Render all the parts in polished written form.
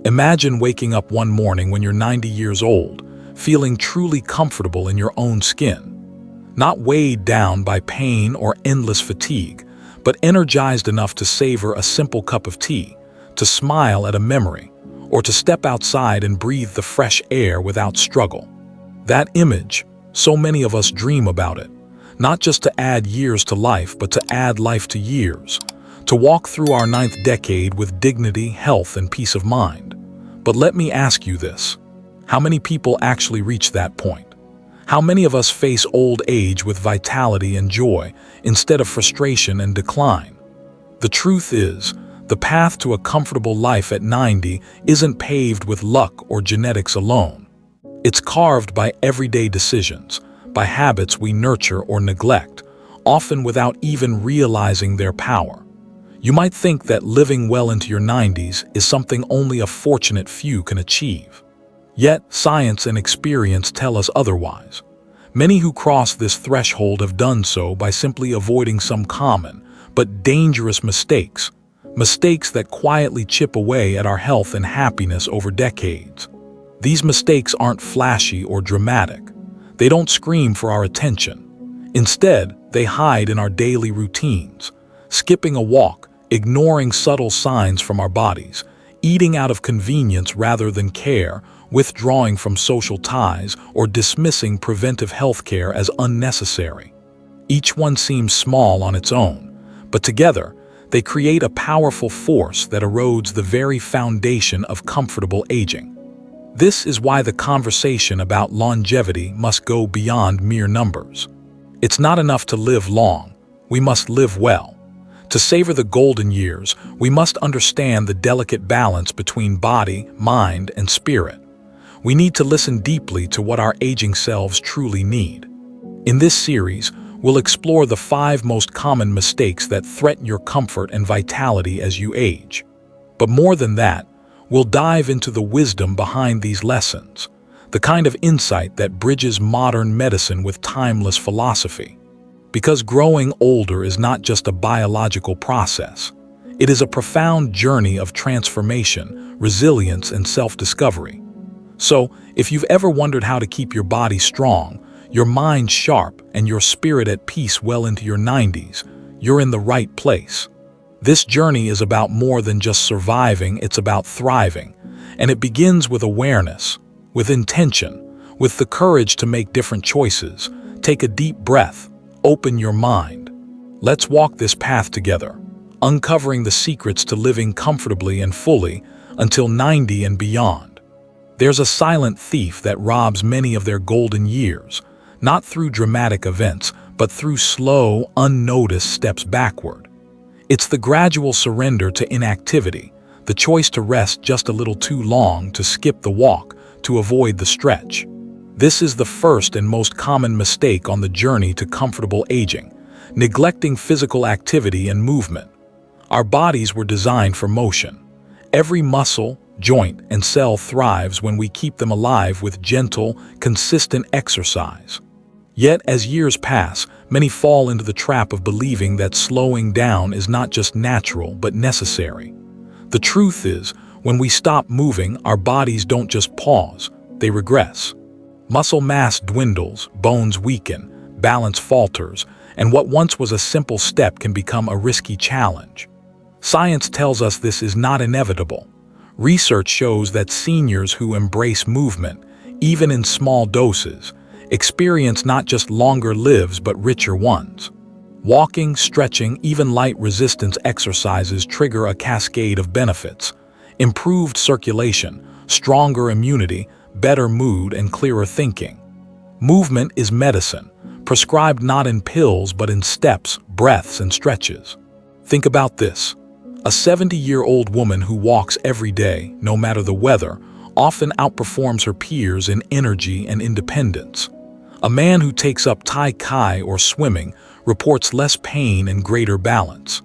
Imagine waking up one morning when you're 90 years old, feeling truly comfortable in your own skin. Not weighed down by pain or endless fatigue, but energized enough to savor a simple cup of tea, to smile at a memory, or to step outside and breathe the fresh air without struggle. That image, so many of us dream about it, not just to add years to life, but to add life to years, to walk through our 9th decade with dignity, health, and peace of mind. But let me ask you this: how many people actually reach that point? How many of us face old age with vitality and joy instead of frustration and decline? The truth is, the path to a comfortable life at 90 isn't paved with luck or genetics alone. It's carved by everyday decisions, by habits we nurture or neglect, often without even realizing their power. You might think that living well into your 90s is something only a fortunate few can achieve. Yet, science and experience tell us otherwise. Many who cross this threshold have done so by simply avoiding some common, but dangerous mistakes that quietly chip away at our health and happiness over decades. These mistakes aren't flashy or dramatic. They don't scream for our attention. Instead, they hide in our daily routines, skipping a walk, ignoring subtle signs from our bodies, eating out of convenience rather than care, withdrawing from social ties, or dismissing preventive health care as unnecessary. Each one seems small on its own, but together, they create a powerful force that erodes the very foundation of comfortable aging. This is why the conversation about longevity must go beyond mere numbers. It's not enough to live long, we must live well. To savor the golden years, we must understand the delicate balance between body, mind, and spirit. We need to listen deeply to what our aging selves truly need. In this series, we'll explore the 5 most common mistakes that threaten your comfort and vitality as you age. But more than that, we'll dive into the wisdom behind these lessons, the kind of insight that bridges modern medicine with timeless philosophy. Because growing older is not just a biological process. It is a profound journey of transformation, resilience, and self-discovery. So, if you've ever wondered how to keep your body strong, your mind sharp, and your spirit at peace well into your 90s, you're in the right place. This journey is about more than just surviving, it's about thriving. And it begins with awareness, with intention, with the courage to make different choices. Take a deep breath, open your mind. Let's walk this path together, uncovering the secrets to living comfortably and fully until 90 and beyond. There's a silent thief that robs many of their golden years, not through dramatic events, but through slow, unnoticed steps backward. It's the gradual surrender to inactivity, the choice to rest just a little too long, to skip the walk, to avoid the stretch. This is the first and most common mistake on the journey to comfortable aging, neglecting physical activity and movement. Our bodies were designed for motion. Every muscle, joint, and cell thrives when we keep them alive with gentle, consistent exercise. Yet, as years pass, many fall into the trap of believing that slowing down is not just natural but necessary. The truth is, when we stop moving, our bodies don't just pause, they regress. Muscle mass dwindles, bones weaken, balance falters, and what once was a simple step can become a risky challenge. Science tells us this is not inevitable. Research shows that seniors who embrace movement, even in small doses, experience not just longer lives but richer ones. Walking, stretching, even light resistance exercises trigger a cascade of benefits: improved circulation, stronger immunity, better mood, and clearer thinking. Movement is medicine, prescribed not in pills but in steps, breaths, and stretches. Think about this. A 70-year-old woman who walks every day, no matter the weather, often outperforms her peers in energy and independence. A man who takes up Tai Chi or swimming reports less pain and greater balance.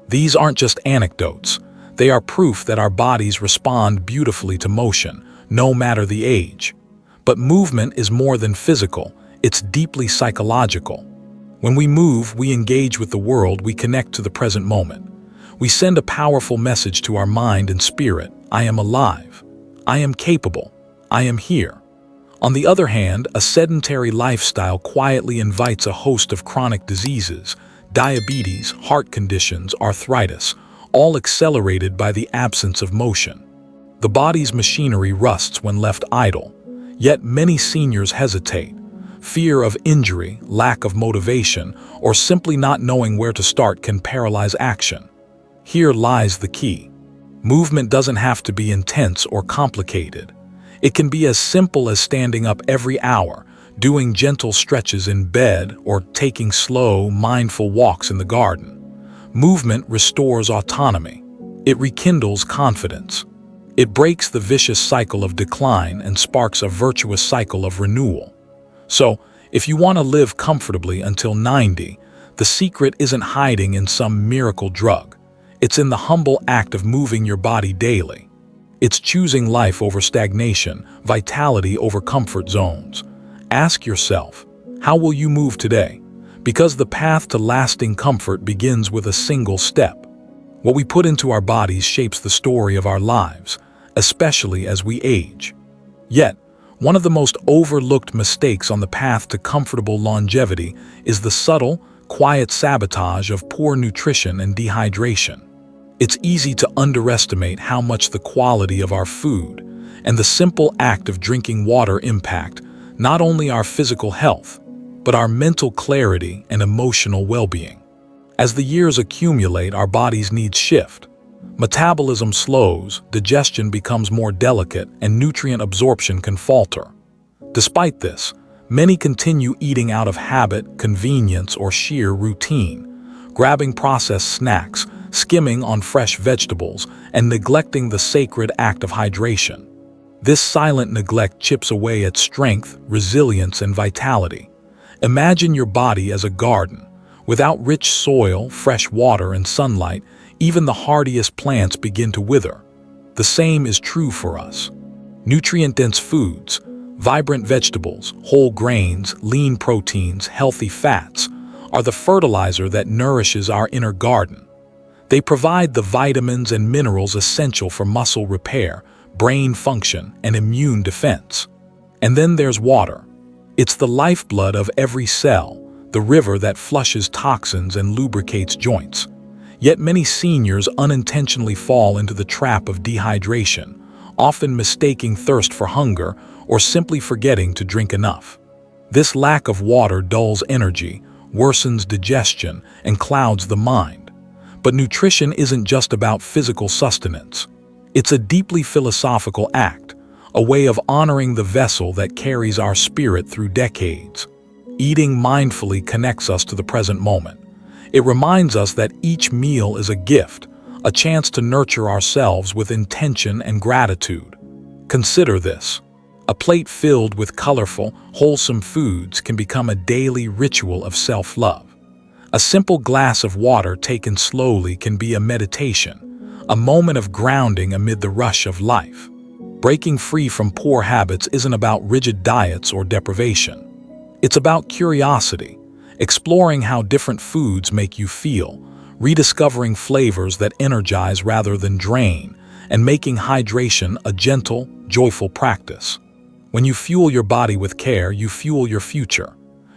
These aren't just anecdotes. They are proof that our bodies respond beautifully to motion, no matter the age. But movement is more than physical, it's deeply psychological. When we move, we engage with the world, we connect to the present moment. We send a powerful message to our mind and spirit: I am alive. I am capable. I am here. On the other hand, a sedentary lifestyle quietly invites a host of chronic diseases, diabetes, heart conditions, arthritis, all accelerated by the absence of motion. The body's machinery rusts when left idle, yet many seniors hesitate. Fear of injury, lack of motivation, or simply not knowing where to start can paralyze action. Here lies the key. Movement doesn't have to be intense or complicated. It can be as simple as standing up every hour, doing gentle stretches in bed, or taking slow, mindful walks in the garden. Movement restores autonomy. It rekindles confidence. It breaks the vicious cycle of decline and sparks a virtuous cycle of renewal. So, if you want to live comfortably until 90, the secret isn't hiding in some miracle drug. It's in the humble act of moving your body daily. It's choosing life over stagnation, vitality over comfort zones. Ask yourself, how will you move today? Because the path to lasting comfort begins with a single step. What we put into our bodies shapes the story of our lives, especially as we age. Yet, one of the most overlooked mistakes on the path to comfortable longevity is the subtle, quiet sabotage of poor nutrition and dehydration. It's easy to underestimate how much the quality of our food and the simple act of drinking water impact not only our physical health, but our mental clarity and emotional well-being. As the years accumulate, our body's needs shift. Metabolism slows, digestion becomes more delicate, and nutrient absorption can falter. Despite this, many continue eating out of habit, convenience, or sheer routine, grabbing processed snacks, skimming on fresh vegetables, and neglecting the sacred act of hydration. This silent neglect chips away at strength, resilience, and vitality. Imagine your body as a garden. Without rich soil, fresh water, and sunlight, even the hardiest plants begin to wither. The same is true for us. Nutrient-dense foods, vibrant vegetables, whole grains, lean proteins, healthy fats, are the fertilizer that nourishes our inner garden. They provide the vitamins and minerals essential for muscle repair, brain function, and immune defense. And then there's water. It's the lifeblood of every cell, the river that flushes toxins and lubricates joints. Yet many seniors unintentionally fall into the trap of dehydration, often mistaking thirst for hunger or simply forgetting to drink enough. This lack of water dulls energy, worsens digestion, and clouds the mind. But nutrition isn't just about physical sustenance. It's a deeply philosophical act, a way of honoring the vessel that carries our spirit through decades. Eating mindfully connects us to the present moment. It reminds us that each meal is a gift, a chance to nurture ourselves with intention and gratitude. Consider this. A plate filled with colorful, wholesome foods can become a daily ritual of self-love. A simple glass of water taken slowly can be a meditation, a moment of grounding amid the rush of life. Breaking free from poor habits isn't about rigid diets or deprivation. It's about curiosity, exploring how different foods make you feel, rediscovering flavors that energize rather than drain, and making hydration a gentle, joyful practice. When you fuel your body with care, you fuel your future.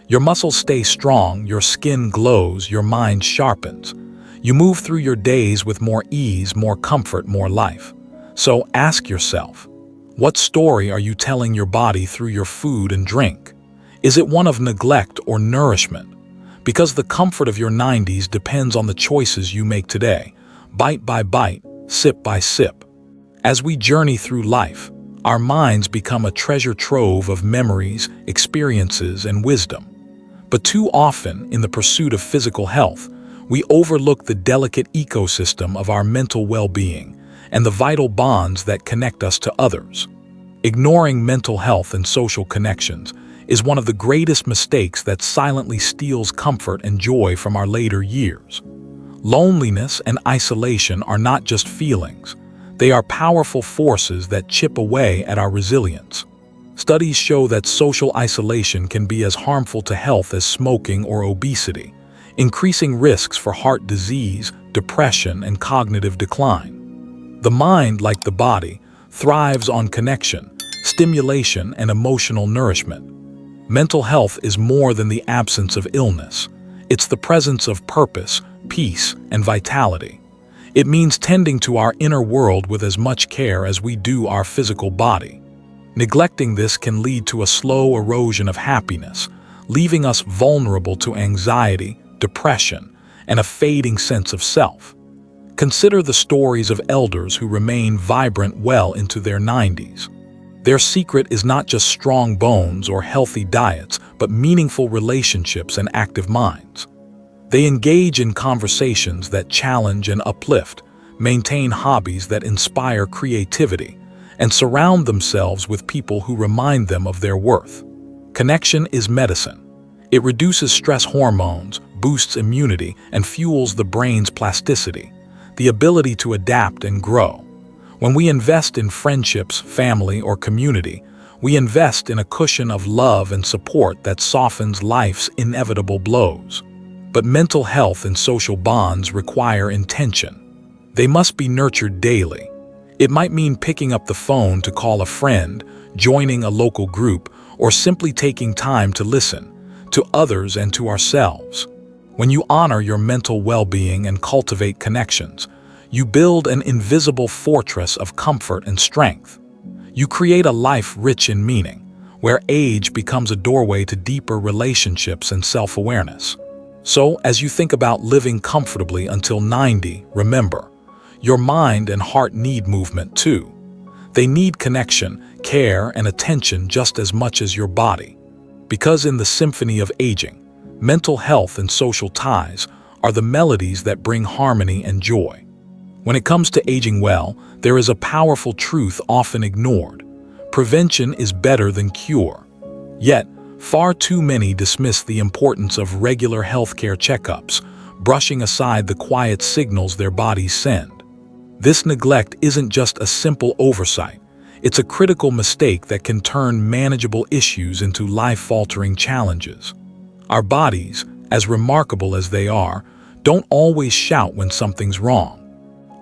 Your muscles stay strong, your skin glows, your mind sharpens. You move through your days with more ease, more comfort, more life. So ask yourself, what story are you telling your body through your food and drink? Is it one of neglect or nourishment? Because the comfort of your 90s depends on the choices you make today, bite by bite, sip by sip. As we journey through life, our minds become a treasure trove of memories, experiences, and wisdom. But too often, in the pursuit of physical health, we overlook the delicate ecosystem of our mental well-being and the vital bonds that connect us to others. Ignoring mental health and social connections is one of the greatest mistakes that silently steals comfort and joy from our later years. Loneliness and isolation are not just feelings. They are powerful forces that chip away at our resilience. Studies show that social isolation can be as harmful to health as smoking or obesity, increasing risks for heart disease, depression, and cognitive decline. The mind, like the body, thrives on connection, stimulation, and emotional nourishment. Mental health is more than the absence of illness. It's the presence of purpose, peace, and vitality. It means tending to our inner world with as much care as we do our physical body. Neglecting this can lead to a slow erosion of happiness, leaving us vulnerable to anxiety, depression, and a fading sense of self. Consider the stories of elders who remain vibrant well into their 90s. Their secret is not just strong bones or healthy diets, but meaningful relationships and active minds. They engage in conversations that challenge and uplift, maintain hobbies that inspire creativity, and surround themselves with people who remind them of their worth. Connection is medicine. It reduces stress hormones, boosts immunity, and fuels the brain's plasticity, the ability to adapt and grow. When we invest in friendships, family, or community, we invest in a cushion of love and support that softens life's inevitable blows. But mental health and social bonds require intention. They must be nurtured daily. It might mean picking up the phone to call a friend, joining a local group, or simply taking time to listen to others and to ourselves. When you honor your mental well-being and cultivate connections, you build an invisible fortress of comfort and strength. You create a life rich in meaning, where age becomes a doorway to deeper relationships and self-awareness. So, as you think about living comfortably until 90, remember, your mind and heart need movement too. They need connection, care, and attention just as much as your body. Because in the symphony of aging, mental health and social ties are the melodies that bring harmony and joy. When it comes to aging well, there is a powerful truth often ignored. Prevention is better than cure. Yet, far too many dismiss the importance of regular healthcare checkups, brushing aside the quiet signals their bodies send. This neglect isn't just a simple oversight. It's a critical mistake that can turn manageable issues into life-altering challenges. Our bodies, as remarkable as they are, don't always shout when something's wrong.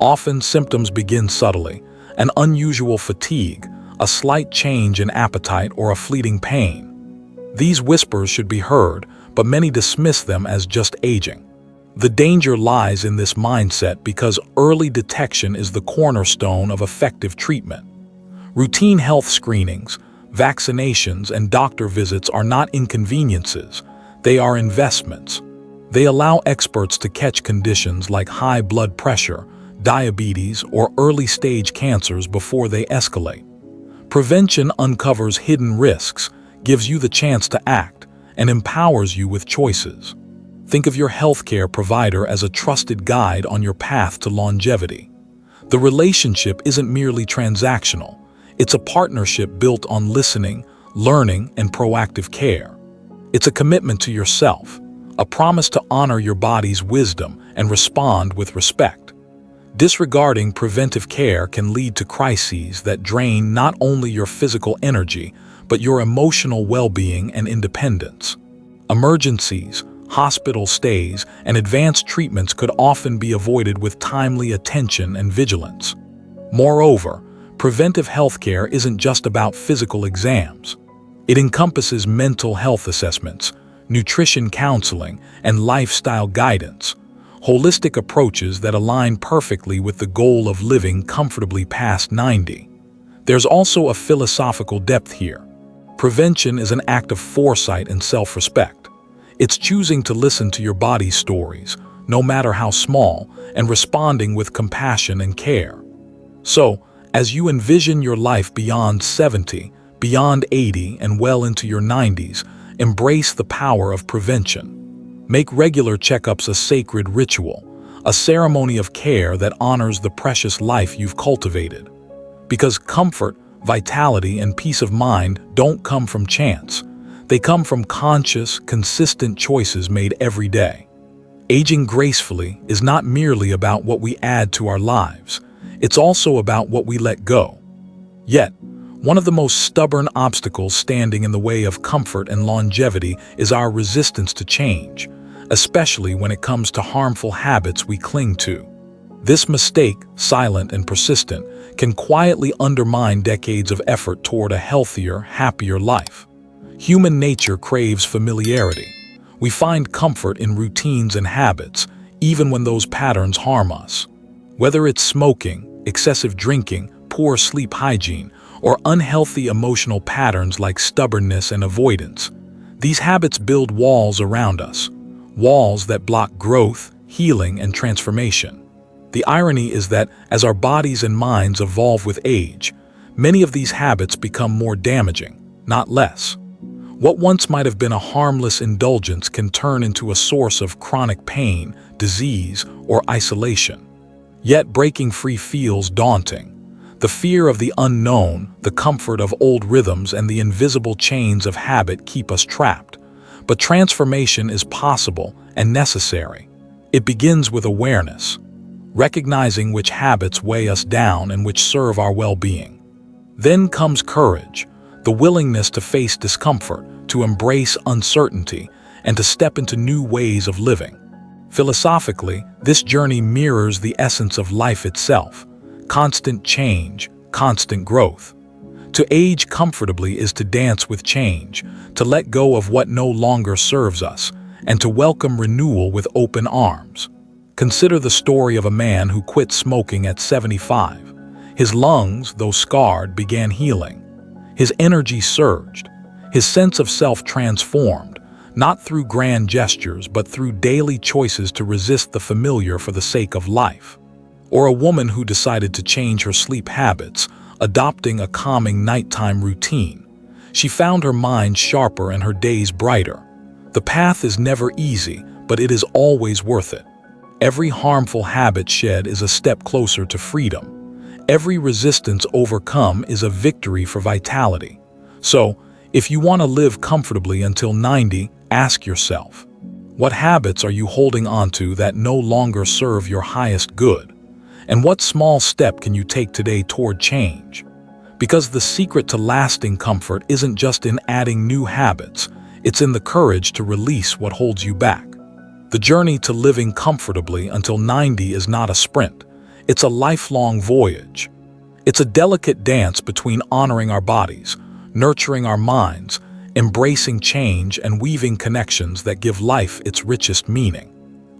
Often symptoms begin subtly: an unusual fatigue, a slight change in appetite, or a fleeting pain. These whispers should be heard, but many dismiss them as just aging. The danger lies in this mindset because early detection is the cornerstone of effective treatment. Routine health screenings, vaccinations, and doctor visits are not inconveniences, they are investments. They allow experts to catch conditions like high blood pressure, diabetes, or early-stage cancers before they escalate. Prevention uncovers hidden risks, gives you the chance to act, and empowers you with choices. Think of your healthcare provider as a trusted guide on your path to longevity. The relationship isn't merely transactional. It's a partnership built on listening, learning, and proactive care. It's a commitment to yourself, a promise to honor your body's wisdom and respond with respect. Disregarding preventive care can lead to crises that drain not only your physical energy, but your emotional well-being and independence. Emergencies, hospital stays, and advanced treatments could often be avoided with timely attention and vigilance. Moreover, preventive healthcare isn't just about physical exams. It encompasses mental health assessments, nutrition counseling, and lifestyle guidance, holistic approaches that align perfectly with the goal of living comfortably past 90. There's also a philosophical depth here. Prevention is an act of foresight and self-respect. It's choosing to listen to your body's stories, no matter how small, and responding with compassion and care. So, as you envision your life beyond 70, beyond 80, and well into your 90s, embrace the power of prevention. Make regular checkups a sacred ritual, a ceremony of care that honors the precious life you've cultivated. Because comfort, vitality, and peace of mind don't come from chance. They come from conscious, consistent choices made every day. Aging gracefully is not merely about what we add to our lives. It's also about what we let go. Yet, one of the most stubborn obstacles standing in the way of comfort and longevity is our resistance to change, especially when it comes to harmful habits we cling to. This mistake, silent and persistent, can quietly undermine decades of effort toward a healthier, happier life. Human nature craves familiarity. We find comfort in routines and habits, even when those patterns harm us. Whether it's smoking, excessive drinking, poor sleep hygiene, or unhealthy emotional patterns like stubbornness and avoidance, these habits build walls around us, walls that block growth, healing, and transformation. The irony is that as our bodies and minds evolve with age, many of these habits become more damaging, not less. What once might have been a harmless indulgence can turn into a source of chronic pain, disease, or isolation. Yet breaking free feels daunting. The fear of the unknown, the comfort of old rhythms, and the invisible chains of habit keep us trapped. But transformation is possible and necessary. It begins with awareness, recognizing which habits weigh us down and which serve our well-being. Then comes courage, the willingness to face discomfort, to embrace uncertainty, and to step into new ways of living. Philosophically, this journey mirrors the essence of life itself: constant change, constant growth. To age comfortably is to dance with change, to let go of what no longer serves us, and to welcome renewal with open arms. Consider the story of a man who quit smoking at 75. His lungs, though scarred, began healing. His energy surged. His sense of self transformed, not through grand gestures, but through daily choices to resist the familiar for the sake of life. Or a woman who decided to change her sleep habits, adopting a calming nighttime routine. She found her mind sharper and her days brighter. The path is never easy, but it is always worth it. Every harmful habit shed is a step closer to freedom. Every resistance overcome is a victory for vitality. So, if you want to live comfortably until 90, ask yourself, what habits are you holding onto that no longer serve your highest good? And what small step can you take today toward change? Because the secret to lasting comfort isn't just in adding new habits, it's in the courage to release what holds you back. The journey to living comfortably until 90 is not a sprint. It's a lifelong voyage. It's a delicate dance between honoring our bodies, nurturing our minds, embracing change, and weaving connections that give life its richest meaning.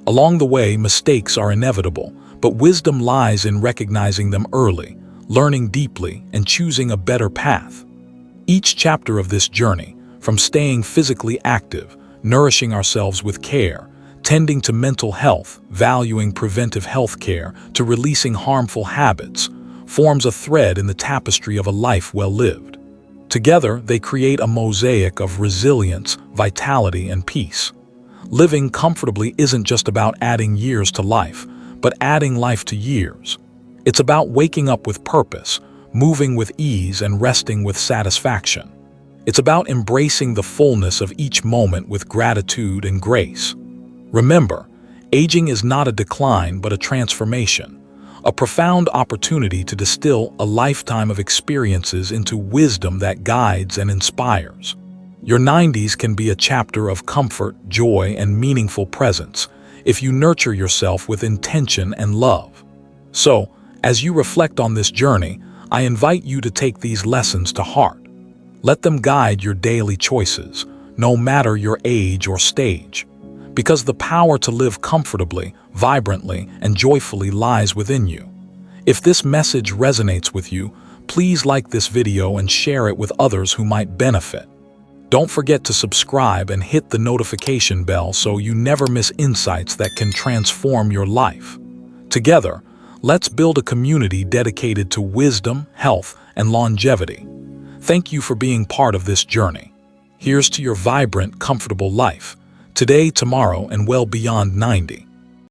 Along the way, mistakes are inevitable, but wisdom lies in recognizing them early, learning deeply, and choosing a better path. Each chapter of this journey, from staying physically active, nourishing ourselves with care, tending to mental health, valuing preventive health care, to releasing harmful habits, forms a thread in the tapestry of a life well lived. Together, they create a mosaic of resilience, vitality, and peace. Living comfortably isn't just about adding years to life, but adding life to years. It's about waking up with purpose, moving with ease, and resting with satisfaction. It's about embracing the fullness of each moment with gratitude and grace. Remember, aging is not a decline but a transformation, a profound opportunity to distill a lifetime of experiences into wisdom that guides and inspires. Your 90s can be a chapter of comfort, joy, and meaningful presence if you nurture yourself with intention and love. So, as you reflect on this journey, I invite you to take these lessons to heart. Let them guide your daily choices, no matter your age or stage. Because the power to live comfortably, vibrantly, and joyfully lies within you. If this message resonates with you, please like this video and share it with others who might benefit. Don't forget to subscribe and hit the notification bell so you never miss insights that can transform your life. Together, let's build a community dedicated to wisdom, health, and longevity. Thank you for being part of this journey. Here's to your vibrant, comfortable life, today, tomorrow, and well beyond 90.